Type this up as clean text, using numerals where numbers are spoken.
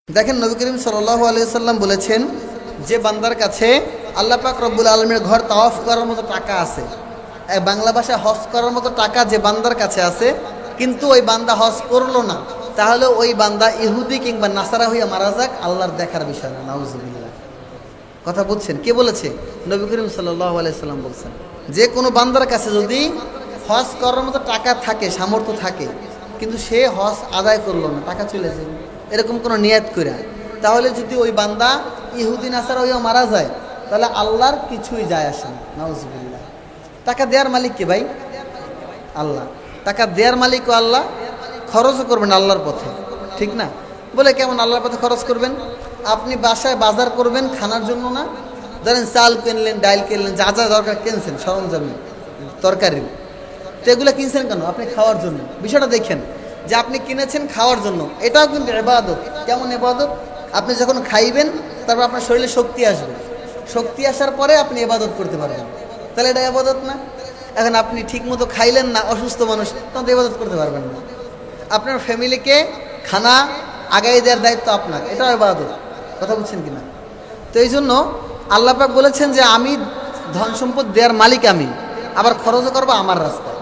দেখেন নবী করিম সাল্লাল্লাহু আলাইহি সাল্লাম বলেছেন যে বান্দার কাছে আল্লাহ পাক রব্বুল আলামিনের ঘর তাওয়াফ করার মতো টাকা আছে, বাংলা ভাষায় হজ করার মতো টাকা যে বান্দার কাছে আছে, কিন্তু ওই বান্দা হজ করলো না, তাহলে ওই বান্দা ইহুদি কিংবা নাসারা হইয়া মারা যাক, আল্লাহর দেখার বিষয় না। নাউজুবিল্লাহ। কথা বুঝছেন? কে বলেছে? নবী করিম সাল্লাল্লাহু আলাইহি সাল্লাম বলছেন যে কোনো বান্দার কাছে যদি হজ করার মতো টাকা থাকে, সামর্থ্য থাকে, কিন্তু সে হজ আদায় করলো না, টাকা চলে যাবে, এরকম কোনো নিয়াত করে, তাহলে যদি ওই বান্দা ইহুদি নাসারা হইয়া মারা যায়, তাহলে আল্লাহর কিছুই যায় আসে না। নাউজুবিল্লাহ। টাকা দেওয়ার মালিক কে ভাই? আল্লাহ। টাকা দেওয়ার মালিকও আল্লাহ, খরচও করবেন আল্লাহর পথে, ঠিক না? বলে কেমন আল্লাহর পথে খরচ করবেন? আপনি বাসায় বাজার করবেন খানার জন্য না, ধরেন চাল কিনলেন, ডাইল কিনলেন, যা যা দরকার কিনছেন, সরঞ্জাম তরকারি, তো এগুলো কিনছেন কেন? আপনি খাওয়ার জন্য। বিষয়টা দেখেন যে আপনি কিনেছেন খাওয়ার জন্য, এটাও কিন্তু ইবাদত। কেমন ইবাদত? আপনি যখন খাইবেন, তারপর আপনার শরীরে শক্তি আসবে, শক্তি আসার পরে আপনি ইবাদত করতে পারবেন, তাহলে এটা ইবাদত না? এখন আপনি ঠিক মতো খাইলেন না, অসুস্থ মানুষ, তখন তো ইবাদত করতে পারবেন না। আপনার ফ্যামিলিকে খানা আগাই দেওয়ার দায়িত্ব আপনার, এটাও ইবাদত। কথা বুঝছেন কিনা? তো এই জন্য আল্লাহ পাক বলেছেন যে আমি ধন সম্পদ দেওয়ার মালিক, আমি আবার খরচও করবো আমার রাস্তায়।